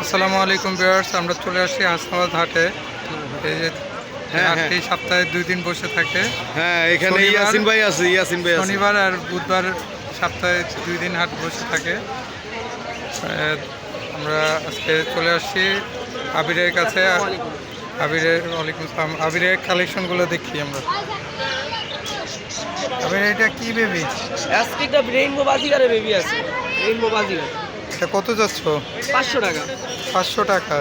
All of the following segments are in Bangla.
আসসালামু আলাইকুম ভিউয়ার্স, আমরা চলে আসছি হাসনাবাদ হাটে। এই যে হাটটি সপ্তাহে 2 দিন বসে থাকে। হ্যাঁ, এখানে ইয়াসিন ভাই আছে। শনিবার আর বুধবার সপ্তাহে 2 দিন হাট বসে থাকে। আমরা আজকে চলে আসছি আবিরের কাছে। ওয়ালাইকুম আসসালাম। আবিরের কালেকশনগুলো দেখি আমরা। আবির, এটা কি বেবি? আজকে একটা রেইনবো বাজিগারের বেবি আছে। রেইনবো বাজিগার এটা কত যাচ্ছ? 500 টাকা। 500 টাকা।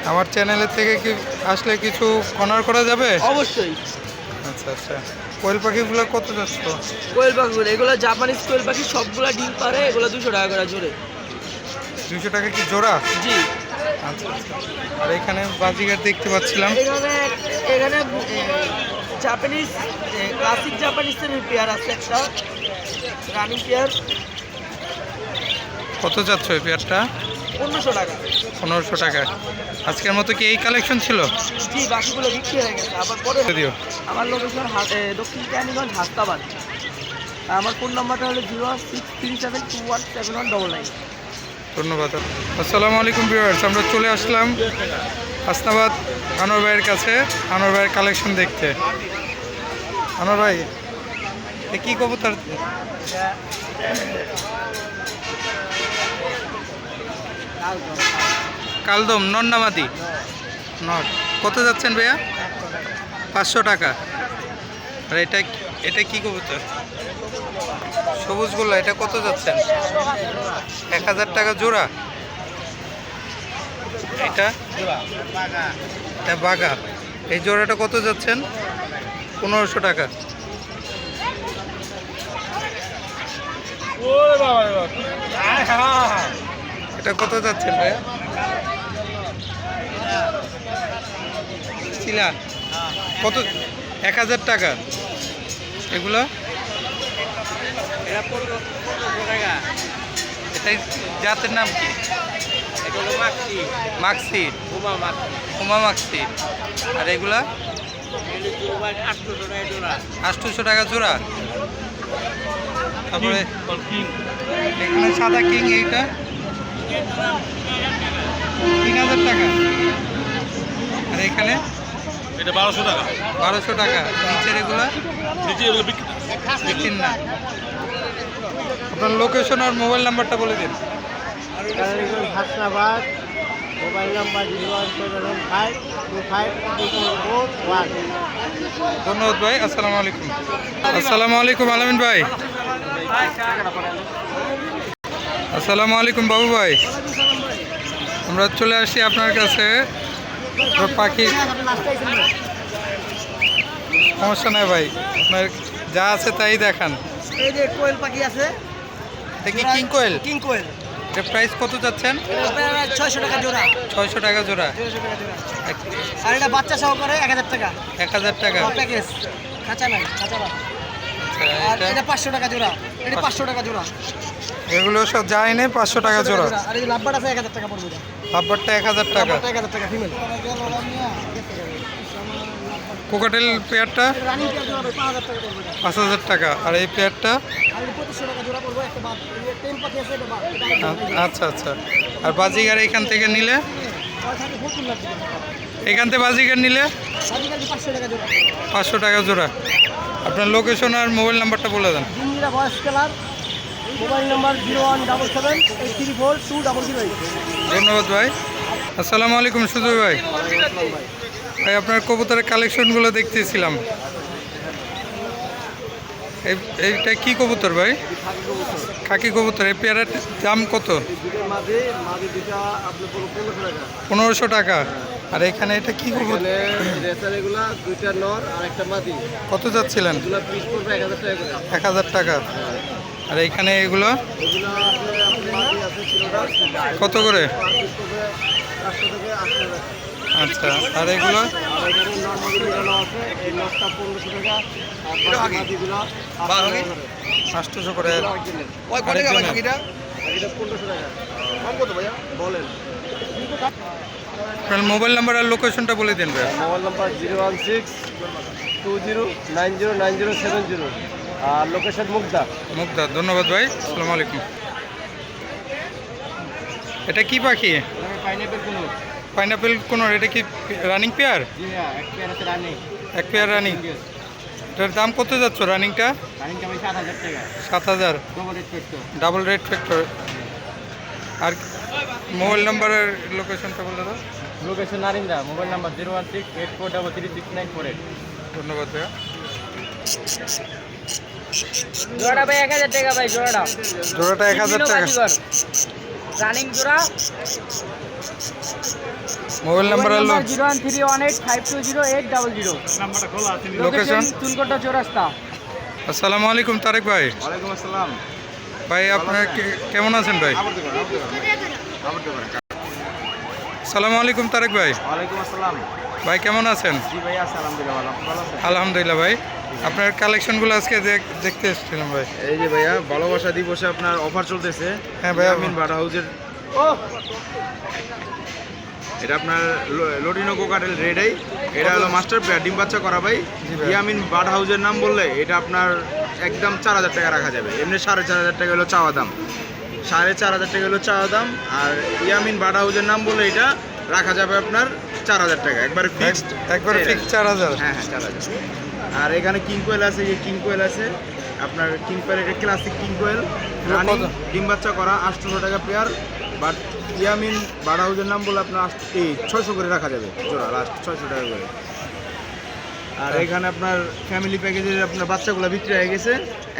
আমার চ্যানেলের থেকে কি আসলে কিছু কর্নার করা যাবে? অবশ্যই। আচ্ছা আচ্ছা। কোয়েল পাখিগুলো কত যাচ্ছ? কোয়েল পাখিগুলো এগুলো জাপানিজ কোয়েল পাখি, সবগুলা ডিম পারে। এগুলো 200 টাকা করে জোড়ে। 200 টাকা কি জোড়া? জি। আচ্ছা আচ্ছা। আর এখানে বাজিগার দেখতে পাচ্ছিলাম। এখানে জাপানিজ ক্লাসিক জাপানিজের পেয়ার আছে, একটা রানিং পেয়ার। কত যাচ্ছ এই পেয়ারটা? 1500 টাকা। 1500 টাকা। আজকের মতো কি এই কালেকশন ছিল? জি, বাকিগুলো বিক্রি হয়ে গেছে। আবার পরে দিও। আমার লোকেশন দক্ষিণ কেরানীগঞ্জ হাসনাবাদ। আমার ফোন নাম্বারটা হলো 0637217199। ধন্যবাদ। আসসালামু আলাইকুম ভিউয়ার্স, আমরা চলে আসলাম হাসনাবাদ আনোয়ার ভাইয়ের কাছে আনোয়ার ভাইয়ের কালেকশন দেখতে। আনোয়ার ভাই, এ কি কবুতর? কালদম নন্নামাদি নট। কত যাচ্ছেন ভাইয়া? 500 টাকা। আর এটা কি কবুতর? সবুজগুলো, এটা কত যাচ্ছেন? 1000 টাকা জোড়া। এটা বাঘা। এই জোড়াটা কত যাচ্ছেন? 1500 টাকা। এটা কত যাচ্ছেন ভাইয়া? চিলা কত? 1000 টাকা। এগুলো এটাই জাতের নাম কি? মাক্সি, হুমা মাক্সি। আর এগুলা 800 টাকা জোড়া। তারপরে এখানে সাদা কিং, এইটা 3000 টাকা। আর এখানে এটা 1200 টাকা। 1200 টাকা। নিচের এগুলা বিক্রি না। আপনার লোকেশন আর মোবাইল নাম্বারটা বলে দিন। Hasnabad, mobile number 01775252441। ধন্যবাদ ভাই। আসসালামু আলাইকুম। আসসালামু আলাইকুম আলামিন ভাই। আসসালামু আলাইকুম বাবু ভাই। আমরা চলে আসি আপনার কাছে। পাখি সমস্যা নাই ভাই, আপনার যা আছে তাই দেখান। এই যে কোয়েল পাখি আছে। এটা কি কিং কোয়েল? কিং কোয়েল। এর প্রাইস কত যাচ্ছেন? 600 টাকা জোড়া। 600 টাকা জোড়া। 600 টাকা জোড়া। আর এটা বাচ্চা সহকারে 1000 টাকা। 1000 টাকা প্যাকেজ। খাঁচা নাই, খাঁচা না। আর আচ্ছা, এটা 500 টাকা জোড়া। এটা 500 টাকা জোড়া। এগুলো সব যাই নেই 500 টাকা জোড়া। আর এই যে লাভবাট আছে 1000 টাকা পড়বে এটা। লাভবারটা 1000 টাকা। লাভবাটটা 1000 টাকা ফিমেল। কোকাটেল পেয়ারটা রানিং পেয়ার জোড়া 5000 টাকা পড়বে এটা। 5000 টাকা। আর এই পেয়ারটা? আর এটা 2500 টাকা জোড়া পড়বে। একটা বাদ এই টেম পাখি আছে, এটা বাদ। আচ্ছা আচ্ছা। আর বাজিগার এখান থেকে নিলে? থাকে 40 লাখ টাকা। এখান থেকে বাজিগার নিলে বাজিকার 500 টাকা জোড়া। 500 টাকা জোড়া। আপনার লোকেশন আর মোবাইল নাম্বারটা বলে দেন। Jinjira voice কেলার, mobile number 01778342008। ধন্যবাদ ভাই। আসসালামু আলাইকুম সুজয় ভাই। ভাই, আপনার কবুতরের কালেকশনগুলো দেখতেছিলাম। এইটা কি কবুতর ভাই? খাকি কবুতর। এই পেয়ারার দাম কত? 1500 টাকা। আর এখানে এটা কি কবুতর? কত যাচ্ছিলেন? 1000 টাকা। আর এখানে এগুলো কত করে? আচ্ছা। আর এগুলো? 800 করে। আপনার মোবাইল নাম্বার আর লোকেশনটা বলে দিন ভাই। মোবাইল নাম্বার 01620909070 আর লোকেশন মুগদা। ধন্যবাদ ভাই। আসসালামু আলাইকুম। এটা কি পাখি? পাইনাপেল কোনো পাইনাপেল কোন? এটা কি রানিং পেয়ার? জি হ্যাঁ এক পেয়ার আছে রানিং এক পেয়ার রানিং। এটার দাম কত যাচ্ছে রানিংটা? রানিংটা ভাই 7,000 টাকা 7,000। ডবল রেট করতো ডাবল রেড ফ্যাক্টর। আর মোবাইল নাম্বারের লোকেশনটা বলে দাও। লোকেশন নারিন্দা মোবাইল নাম্বার 01684336948 ধন্যবাদ ভাইয়া। জোড়াটা ভাই 1000 টাকা ভাই জোড়াটা জোড়াটা 1000 টাকা। রানিং জোড়া মোবাইল নাম্বার হলো 01318520800 নাম্বারটা খোলা আছে লোকেশন চুলকোটা চৌরাস্তা আসসালামু আলাইকুম তারেক ভাই। ওয়ালাইকুম আসসালাম। ভাই আপনার কেমন আছেন ভাই? আসসালামু আলাইকুম তারেক ভাই। ওয়ালাইকুম আসসালাম। ভাই কেমন আছেন? জি ভাই আছে আলহামদুলিল্লাহ ভালো। আপনি ভালো আছেন? আলহামদুলিল্লাহ ভাই। আপনার কালেকশনগুলো আজকে দেখতে এসেছিলাম ভাই। এই যে ভাইয়া ভালোবাসা দিবসে আপনার অফার চলতেছে। হ্যাঁ ভাইয়া। ইয়ামিন বাটা হাউজের এটা আপনার লোটিনো কোকাটেল রেডাই। এটা হলো মাস্টার পেয়ার ডিম বাচ্চা করা ভাই। জি ভাই। ইয়ামিন বাট হাউজের নাম বললে এটা আপনার একদম 4,000 টাকা রাখা যাবে। এমনি 4,500 টাকা হলো চাওয়া দাম, 4,500 টাকা হলো চাওয়া দাম। আর ইয়ামিন বাট হাউজের নাম বললে এটা রাখা যাবে আপনার 4,000 টাকা একবারে ফিক্সড। একবার ফিক্স 4,000। হ্যাঁ হ্যাঁ 4,000। আর এখানে কিং কোয়েল আছে, এই কিং কোয়েল আছে আপনার কিং কোয়েল, এটা ক্লাসিক কিং কোয়েল রানিং ডিম বাচ্চা করা 800 টাকা পেয়ার। বাট ইয়ামিন বাড়া হাউজের নাম বলে আপনার 600 করে রাখা যাবে জোড়া, লাস্ট 600 টাকা করে। আর এখানে আপনার ফ্যামিলি প্যাকেজের আপনার বাচ্চাগুলো বিক্রি হয়ে গেছে।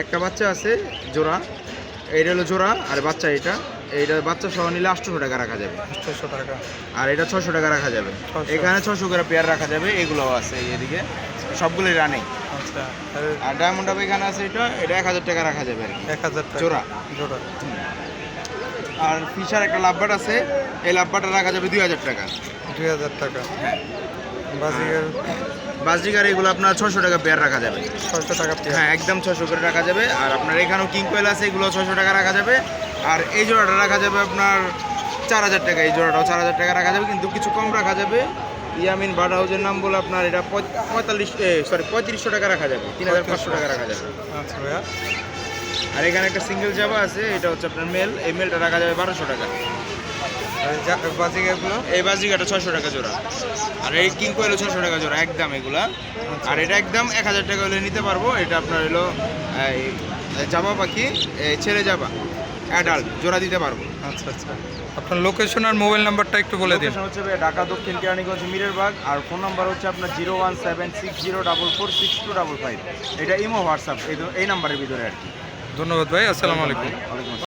একটা বাচ্চা আছে জোড়া, এইটা হলো জোড়া আর বাচ্চা এইটা বাচ্চা সহ নিলে 800 টাকা রাখা যাবে। 800 টাকা। আর এটা 600 টাকা রাখা যাবে। 600 এখানে 600 করে পেয়ার রাখা যাবে। এগুলোও আছে এদিকে সবগুলোই রানিং। আচ্ছা। আর ডায়মন্ড আপ এখানে আছে, এটা 1000 টাকা রাখা যাবে আর কি 1000 টাকা জোড়া। জোড়া। আর ফিশার একটা লাভবাট আছে, এই লাভবাটটা রাখা যাবে 2000 টাকা। 2000 টাকা। বাজিগার বাজরিকার এগুলো আপনার 600 টাকা পেয়ার রাখা যাবে। 600 টাকা পেয়ার। হ্যাঁ একদম 600 করে রাখা যাবে। আর আপনার এখানেও কিং কোয়েল আছে, এগুলো 600 টাকা রাখা যাবে। আর এই জোড়াটা রাখা যাবে আপনার 4000 টাকা। এই জোড়াটাও 4000 টাকা রাখা যাবে, কিন্তু কিছু কম রাখা যাবে। ইয়ামিন বার্ড হাউজের নাম বলে আপনার এটা 3500 টাকা রাখা যাবে, 3500 টাকা রাখা যাবে। আচ্ছা ভাইয়া। আর এখানে একটা সিঙ্গেল জাবা আছে, এটা হচ্ছে আপনার মেল, এই মেলটা রাখা যাবে 1200 টাকা। আর বাজিগারগুলো এই বাজিকাটা 600 টাকা জোড়া। আর এই কিং কোয়েলও 600 টাকা জোড়া একদম এগুলা। আর এটা একদম 1000 টাকা হলে নিতে পারবো। এটা আপনার হলো জাবা পাখি, ছেলে জাবা অ্যাডাল্ট জোড়া দিতে পারবো। আচ্ছা আচ্ছা। আপনার লোকেশন আর মোবাইল নাম্বারটা একটু বলে দিন। লোকেশন হচ্ছে ঢাকা দক্ষিণ কেরানীগঞ্জ মিরেরবাগ। আর ফোন নাম্বার হচ্ছে আপনার 01760446255। এটা ইমো হোয়াটসঅ্যাপ এই নাম্বারের ভিতরে আর কি। ধন্যবাদ ভাই। আসসালামু আলাইকুম। ওয়ালাইকুম আসসালাম।